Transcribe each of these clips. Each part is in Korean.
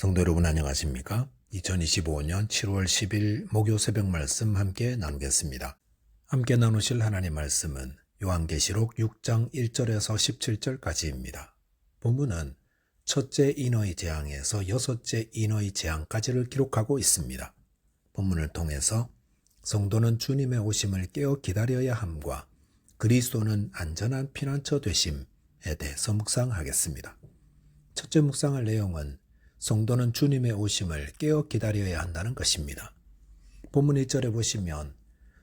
성도 여러분 안녕하십니까? 2025년 7월 10일 목요 새벽 말씀 함께 나누겠습니다. 함께 나누실 하나님 말씀은 요한계시록 6장 1절에서 17절까지입니다. 본문은 첫째 인어의 재앙에서 여섯째 인어의 재앙까지를 기록하고 있습니다. 본문을 통해서 성도는 주님의 오심을 깨어 기다려야 함과 그리스도는 안전한 피난처 되심에 대해서 묵상하겠습니다. 첫째 묵상할 내용은 성도는 주님의 오심을 깨어 기다려야 한다는 것입니다. 본문 1절에 보시면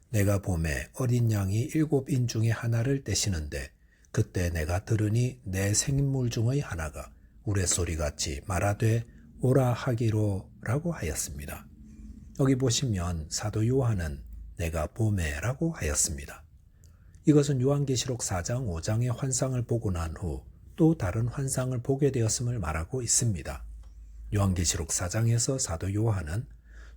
내가 봄에 어린 양이 7인 중에 하나를 떼시는데 그때 내가 들으니 내 생물 중의 하나가 우레소리같이 말하되 오라 하기로 라고 하였습니다. 여기 보시면 사도 요한은 내가 봄에 라고 하였습니다. 이것은 요한계시록 4장 5장의 환상을 보고 난 후 또 다른 환상을 보게 되었음을 말하고 있습니다. 요한계시록 4장에서 사도 요한은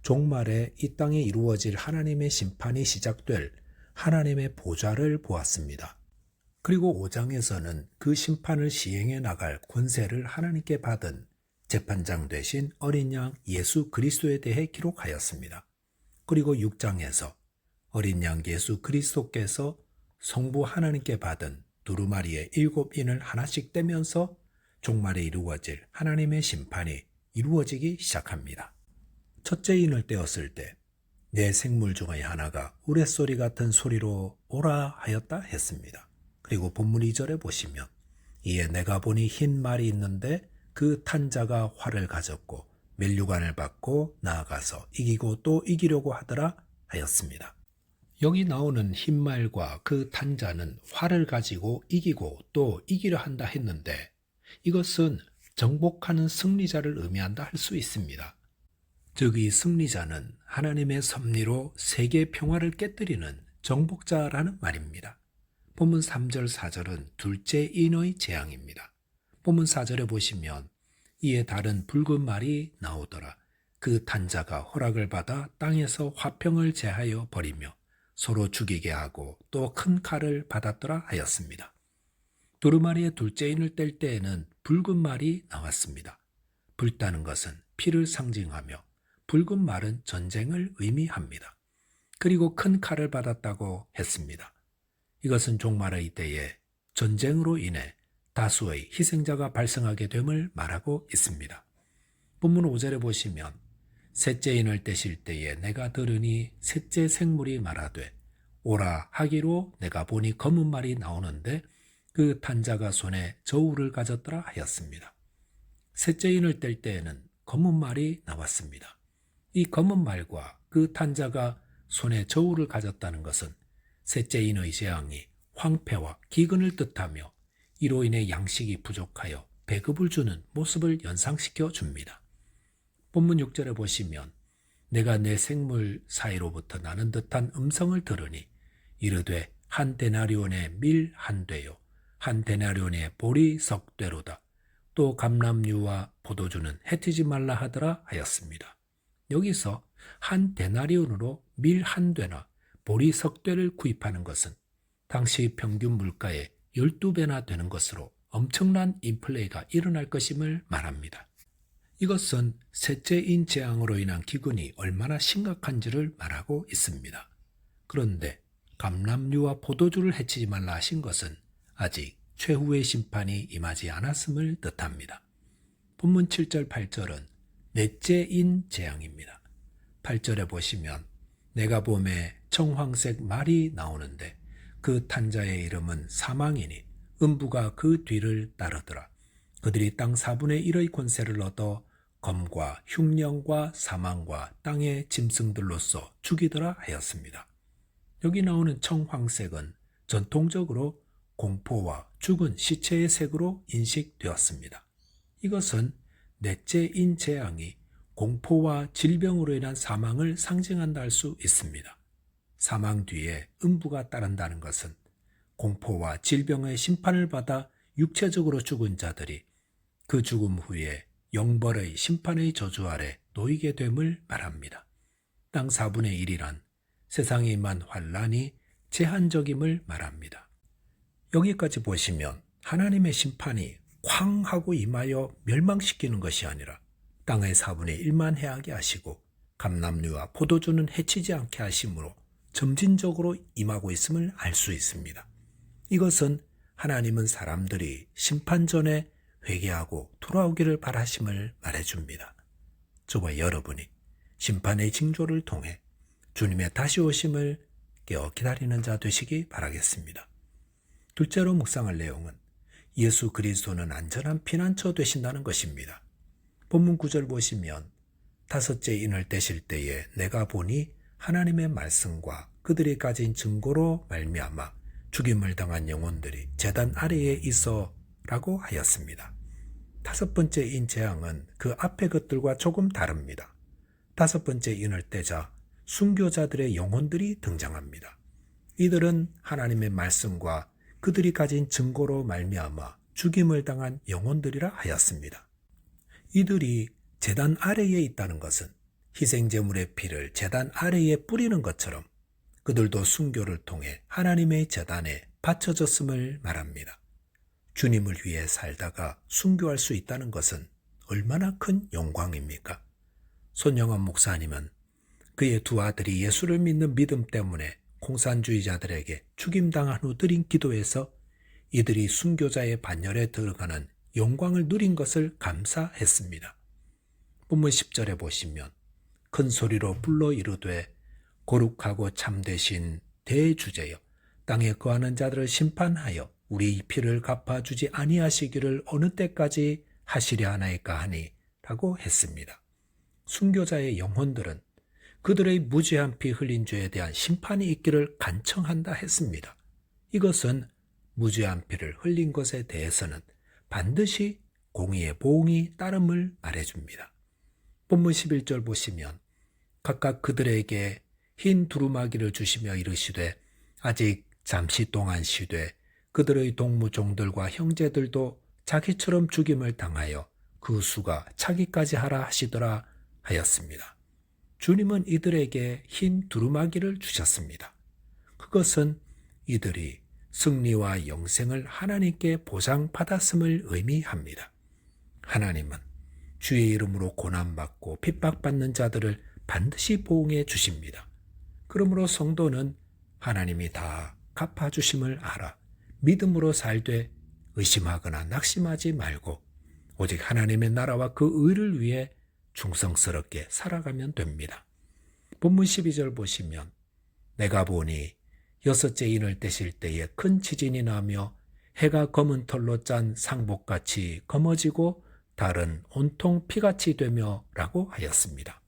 종말에 이 땅에 이루어질 하나님의 심판이 시작될 하나님의 보좌를 보았습니다. 그리고 5장에서는 그 심판을 시행해 나갈 권세를 하나님께 받은 재판장 되신 어린 양 예수 그리스도에 대해 기록하였습니다. 그리고 6장에서 어린 양 예수 그리스도께서 성부 하나님께 받은 두루마리의 7인을 하나씩 떼면서 종말에 이루어질 하나님의 심판이 이루어지기 시작합니다. 첫째 인을 떼었을 때 내 생물 중의 하나가 우레소리 같은 소리로 오라 하였다 했습니다. 그리고 본문 2절에 보시면 이에 내가 보니 흰 말이 있는데 그 탄 자가 활을 가졌고 면류관을 받고 나아가서 이기고 또 이기려고 하더라 하였습니다. 여기 나오는 흰 말과 그 탄 자는 활을 가지고 이기고 또 이기려 한다 했는데 이것은 정복하는 승리자를 의미한다 할 수 있습니다. 즉 이 승리자는 하나님의 섭리로 세계 평화를 깨뜨리는 정복자라는 말입니다. 본문 3절 4절은 둘째 인의 재앙입니다. 본문 4절에 보시면 이에 다른 붉은 말이 나오더라. 그 탄자가 허락을 받아 땅에서 화평을 제하여 버리며 서로 죽이게 하고 또 큰 칼을 받았더라 하였습니다. 두루마리의 둘째 인을 뗄 때에는 붉은 말이 나왔습니다. 붉다는 것은 피를 상징하며 붉은 말은 전쟁을 의미합니다. 그리고 큰 칼을 받았다고 했습니다. 이것은 종말의 때에 전쟁으로 인해 다수의 희생자가 발생하게 됨을 말하고 있습니다. 본문 5절에 보시면 셋째 인을 떼실 때에 내가 들으니 셋째 생물이 말하되 오라 하기로 내가 보니 검은 말이 나오는데 그 탄자가 손에 저울을 가졌더라 하였습니다. 셋째 인을 뗄 때에는 검은 말이 나왔습니다. 이 검은 말과 그 탄자가 손에 저울을 가졌다는 것은 셋째 인의 재앙이 황폐와 기근을 뜻하며 이로 인해 양식이 부족하여 배급을 주는 모습을 연상시켜 줍니다. 본문 6절에 보시면 내가 내 생물 사이로부터 나는 듯한 음성을 들으니 이르되 한 데나리온의 밀 한 되요 한 데나리온의 보리 석 되로다. 또 감람류와 포도주는 해치지 말라 하더라 하였습니다. 여기서 한 데나리온으로 밀 한 되나 보리 석 되를 구입하는 것은 당시 평균 물가의 12배나 되는 것으로 엄청난 인플레이가 일어날 것임을 말합니다. 이것은 셋째 인 재앙으로 인한 기근이 얼마나 심각한지를 말하고 있습니다. 그런데 감람류와 포도주를 해치지 말라 하신 것은 아직 최후의 심판이 임하지 않았음을 뜻합니다. 본문 7절 8절은 넷째 인 재앙입니다. 8절에 보시면 내가 봄에 청황색 말이 나오는데 그 탄자의 이름은 사망이니 음부가 그 뒤를 따르더라. 그들이 땅 4분의 1의 권세를 얻어 검과 흉령과 사망과 땅의 짐승들로서 죽이더라 하였습니다. 여기 나오는 청황색은 전통적으로 공포와 죽은 시체의 색으로 인식되었습니다. 이것은 넷째 인 재앙이 공포와 질병으로 인한 사망을 상징한다 할 수 있습니다. 사망 뒤에 음부가 따른다는 것은 공포와 질병의 심판을 받아 육체적으로 죽은 자들이 그 죽음 후에 영벌의 심판의 저주 아래 놓이게 됨을 말합니다. 땅 4분의 1이란 세상에 임한 환란이 제한적임을 말합니다. 여기까지 보시면 하나님의 심판이 쾅 하고 임하여 멸망시키는 것이 아니라 땅의 4분의 1만 해하게 하시고 감람류와 포도주는 해치지 않게 하심으로 점진적으로 임하고 있음을 알 수 있습니다. 이것은 하나님은 사람들이 심판 전에 회개하고 돌아오기를 바라심을 말해줍니다. 저와 여러분이 심판의 징조를 통해 주님의 다시 오심을 깨어 기다리는 자 되시기 바라겠습니다. 둘째로 묵상할 내용은 예수 그리스도는 안전한 피난처 되신다는 것입니다. 본문 9절 보시면 다섯째 인을 떼실 때에 내가 보니 하나님의 말씀과 그들이 가진 증거로 말미암아 죽임을 당한 영혼들이 제단 아래에 있어 라고 하였습니다. 다섯 번째 인 재앙은 그 앞의 것들과 조금 다릅니다. 다섯 번째 인을 떼자 순교자들의 영혼들이 등장합니다. 이들은 하나님의 말씀과 그들이 가진 증거로 말미암아 죽임을 당한 영혼들이라 하였습니다. 이들이 제단 아래에 있다는 것은 희생제물의 피를 제단 아래에 뿌리는 것처럼 그들도 순교를 통해 하나님의 제단에 바쳐졌음을 말합니다. 주님을 위해 살다가 순교할 수 있다는 것은 얼마나 큰 영광입니까? 손영원 목사님은 그의 두 아들이 예수를 믿는 믿음 때문에 공산주의자들에게 죽임당한 후 드린 기도에서 이들이 순교자의 반열에 들어가는 영광을 누린 것을 감사했습니다. 본문 10절에 보시면 큰 소리로 불러 이르되 거룩하고 참되신 대주제여 땅에 거하는 자들을 심판하여 우리 피를 갚아주지 아니하시기를 어느 때까지 하시려 하나이까 하니 라고 했습니다. 순교자의 영혼들은 그들의 무죄한 피 흘린 죄에 대한 심판이 있기를 간청한다 했습니다. 이것은 무죄한 피를 흘린 것에 대해서는 반드시 공의의 보응이 따름을 말해줍니다. 본문 11절 보시면 각각 그들에게 흰 두루마기를 주시며 이르시되 아직 잠시 동안 쉬되 그들의 동무종들과 형제들도 자기처럼 죽임을 당하여 그 수가 차기까지 하라 하시더라 하였습니다. 주님은 이들에게 흰 두루마기를 주셨습니다. 그것은 이들이 승리와 영생을 하나님께 보장받았음을 의미합니다. 하나님은 주의 이름으로 고난받고 핍박받는 자들을 반드시 보응해 주십니다. 그러므로 성도는 하나님이 다 갚아주심을 알아 믿음으로 살되 의심하거나 낙심하지 말고 오직 하나님의 나라와 그 의를 위해 충성스럽게 살아가면 됩니다. 본문 12절 보시면 내가 보니 여섯째 인을 떼실 때에 큰 지진이 나며 해가 검은 털로 짠 상복같이 검어지고 달은 온통 피같이 되며 라고 하였습니다.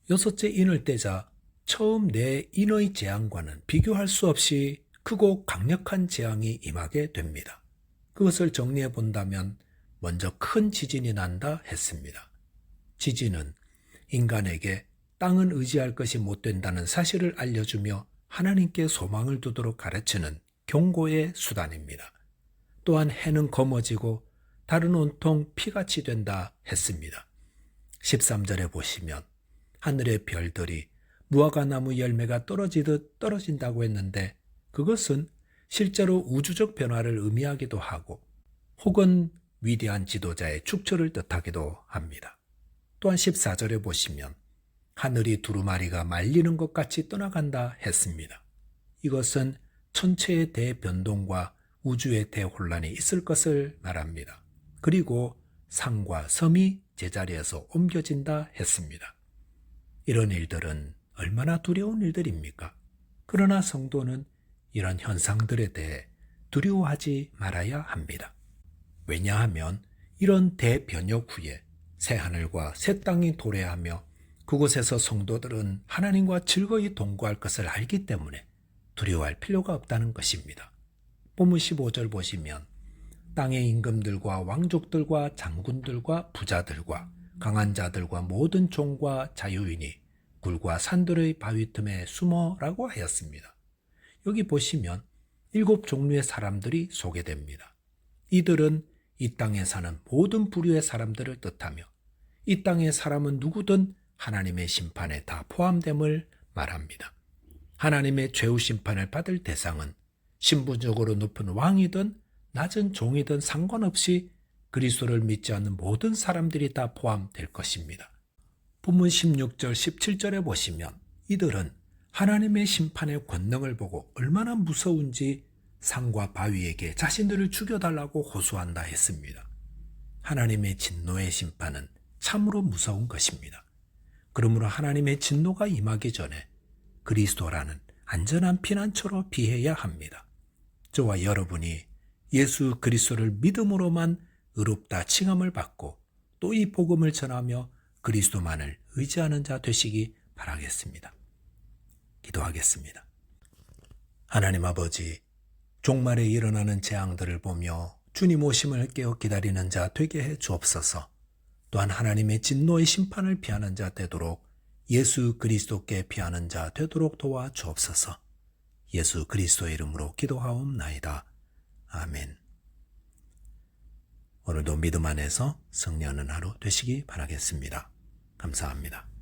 여섯째 인을 떼자 처음 네 인의 재앙과는 비교할 수 없이 크고 강력한 재앙이 임하게 됩니다. 그것을 정리해 본다면 먼저 큰 지진이 난다 했습니다. 지진은 인간에게 땅은 의지할 것이 못 된다는 사실을 알려주며 하나님께 소망을 두도록 가르치는 경고의 수단입니다. 또한 해는 검어지고 달은 온통 피같이 된다 했습니다. 13절에 보시면 하늘의 별들이 무화과나무 열매가 떨어지듯 떨어진다고 했는데 그것은 실제로 우주적 변화를 의미하기도 하고 혹은 위대한 지도자의 축처를 뜻하기도 합니다. 또한 14절에 보시면 하늘이 두루마리가 말리는 것 같이 떠나간다 했습니다. 이것은 천체의 대변동과 우주의 대혼란이 있을 것을 말합니다. 그리고 산과 섬이 제자리에서 옮겨진다 했습니다. 이런 일들은 얼마나 두려운 일들입니까? 그러나 성도는 이런 현상들에 대해 두려워하지 말아야 합니다. 왜냐하면 이런 대변역 후에 새 하늘과 새 땅이 도래하며 그곳에서 성도들은 하나님과 즐거이 동거할 것을 알기 때문에 두려워할 필요가 없다는 것입니다. 본문 15절 보시면 땅의 임금들과 왕족들과 장군들과 부자들과 강한 자들과 모든 종과 자유인이 굴과 산들의 바위 틈에 숨어라고 하였습니다. 여기 보시면 7 종류의 사람들이 소개됩니다. 이들은 이 땅에 사는 모든 부류의 사람들을 뜻하며 이 땅의 사람은 누구든 하나님의 심판에 다 포함됨을 말합니다. 하나님의 최후 심판을 받을 대상은 신분적으로 높은 왕이든 낮은 종이든 상관없이 그리스도를 믿지 않는 모든 사람들이 다 포함될 것입니다. 본문 16절, 17절에 보시면 이들은 하나님의 심판의 권능을 보고 얼마나 무서운지 산과 바위에게 자신들을 죽여달라고 호소한다 했습니다. 하나님의 진노의 심판은 참으로 무서운 것입니다. 그러므로 하나님의 진노가 임하기 전에 그리스도라는 안전한 피난처로 피해야 합니다. 저와 여러분이 예수 그리스도를 믿음으로만 의롭다 칭함을 받고 또 이 복음을 전하며 그리스도만을 의지하는 자 되시기 바라겠습니다. 기도하겠습니다. 하나님 아버지, 종말에 일어나는 재앙들을 보며 주님 오심을 깨어 기다리는 자 되게 해 주옵소서. 또한 하나님의 진노의 심판을 피하는 자 되도록 예수 그리스도께 피하는 자 되도록 도와 주옵소서. 예수 그리스도의 이름으로 기도하옵나이다. 아멘. 오늘도 믿음 안에서 승리하는 하루 되시기 바라겠습니다. 감사합니다.